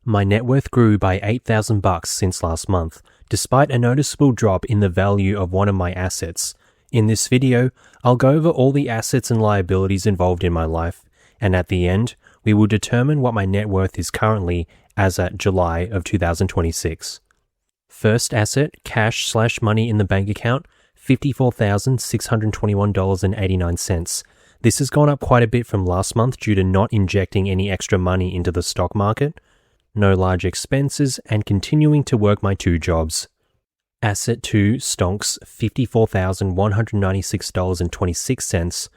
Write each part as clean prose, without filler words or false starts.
My net worth grew by $8,000 since last month, despite a noticeable drop in the value of one of my assets. In this video, I'll go over all the assets and liabilities involved in my life, and at the end, we will determine what my net worth is currently as at July of 2026. First asset, cash/money in the bank account, $54,621.89. This has gone up quite a bit from last month due to not injecting any extra money into the stock market, no large expenses, and continuing to work my 2 jobs. Asset 2, stonks, $54,196.26.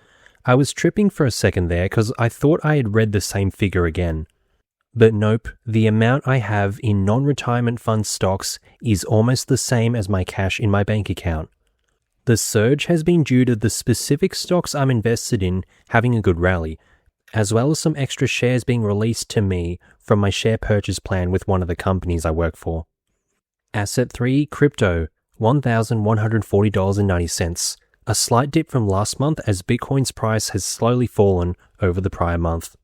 I was tripping for a second there because I thought I had read the same figure again. But nope, the amount I have in non-retirement fund stocks is almost the same as my cash in my bank account. The surge has been due to the specific stocks I'm invested in having a good rally, as well as some extra shares being released to me from my share purchase plan with one of the companies I work for. Asset 3, crypto, $1,140.90. A slight dip from last month as Bitcoin's price has slowly fallen over the prior month.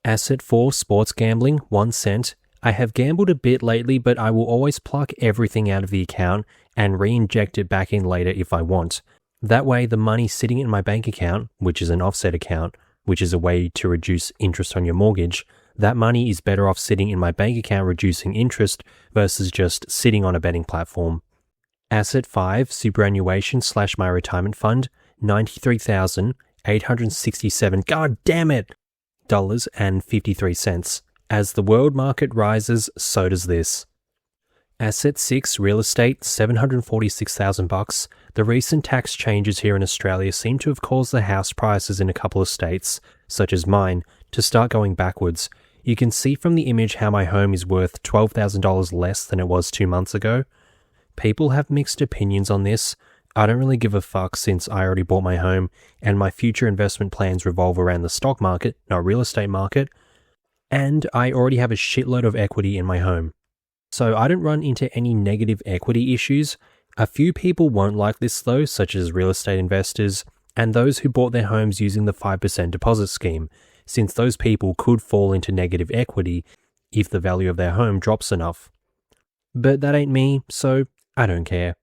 Asset 4, sports gambling, 1 cent. I have gambled a bit lately, but I will always pluck everything out of the account and re-inject it back in later if I want. That way, the money sitting in my bank account, which is an offset account, which is a way to reduce interest on your mortgage, that money is better off sitting in my bank account reducing interest versus just sitting on a betting platform. Asset 5, superannuation/my retirement fund, $93,867, god damn it, $53. As the world market rises, so does this. Asset 6, real estate, $746,000. The recent tax changes here in Australia seem to have caused the house prices in a couple of states, such as mine, to start going backwards. You can see from the image how my home is worth $12,000 less than it was 2 months ago. People have mixed opinions on this. I don't really give a fuck since I already bought my home and my future investment plans revolve around the stock market, not real estate market, and I already have a shitload of equity in my home. So I don't run into any negative equity issues. A few people won't like this though, such as real estate investors and those who bought their homes using the 5% deposit scheme, since those people could fall into negative equity if the value of their home drops enough. But that ain't me, so I don't care.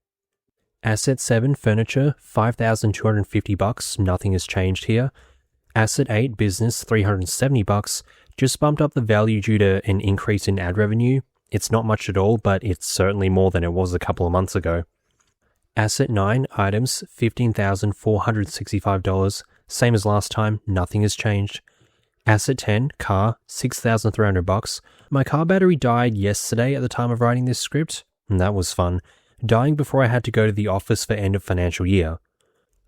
Asset 7, furniture, $5,250, nothing has changed here. Asset 8, business, $370, just bumped up the value due to an increase in ad revenue. It's not much at all, but it's certainly more than it was a couple of months ago. Asset 9, items, $15,465, same as last time, nothing has changed. Asset 10, car, $6,300. My car battery died yesterday at the time of writing this script, and that was fun, dying before I had to go to the office for end of financial year.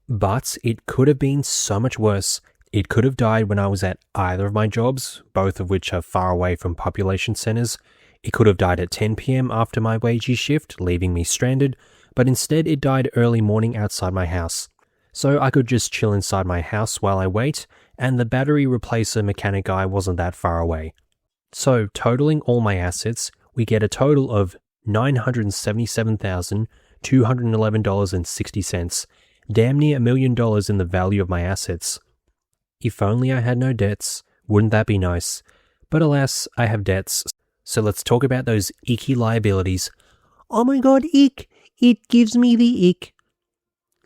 But it could have been so much worse. It could have died when I was at either of my jobs, both of which are far away from population centers. It could have died at 10 p.m. after my wagey shift, leaving me stranded, but instead it died early morning outside my house. So I could just chill inside my house while I wait, and the battery replacer mechanic guy wasn't that far away. So totaling all my assets, we get a total of $977,211.60, damn near $1 million in the value of my assets. If only I had no debts, wouldn't that be nice? But alas, I have debts. So let's talk about those icky liabilities. Oh my god, ick! It gives me the ick.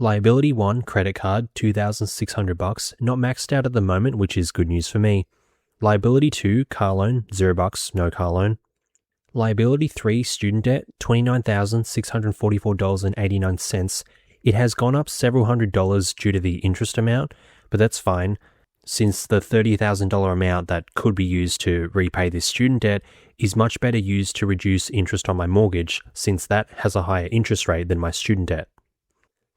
Liability 1, credit card, $2,600, not maxed out at the moment, which is good news for me. Liability 2, car loan, $0, no car loan. Liability 3, student debt, $29,644.89. It has gone up several $100s due to the interest amount, but that's fine, since the $30,000 amount that could be used to repay this student debt is much better used to reduce interest on my mortgage, since that has a higher interest rate than my student debt.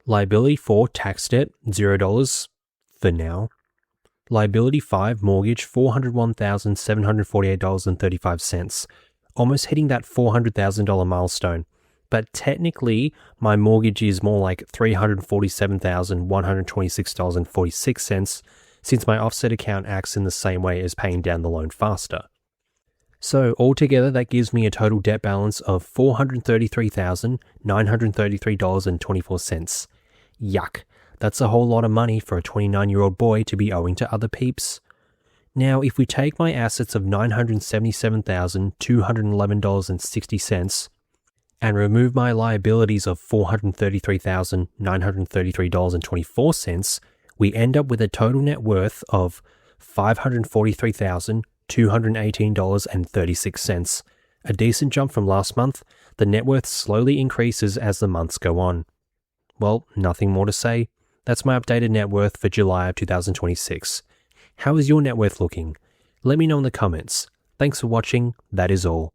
Liability 4, tax debt, $0 for now. Liability 5, mortgage, $401,748.35, almost hitting that $400,000 milestone. But technically, my mortgage is more like $347,126.46, since my offset account acts in the same way as paying down the loan faster. So altogether, that gives me a total debt balance of $433,933.24. Yuck, that's a whole lot of money for a 29-year-old boy to be owing to other peeps. Now, if we take my assets of $977,211.60 and remove my liabilities of $433,933.24, we end up with a total net worth of $543,218.36. A decent jump from last month. The net worth slowly increases as the months go on. Well, nothing more to say. That's my updated net worth for July of 2026. How is your net worth looking? Let me know in the comments. Thanks for watching. That is all.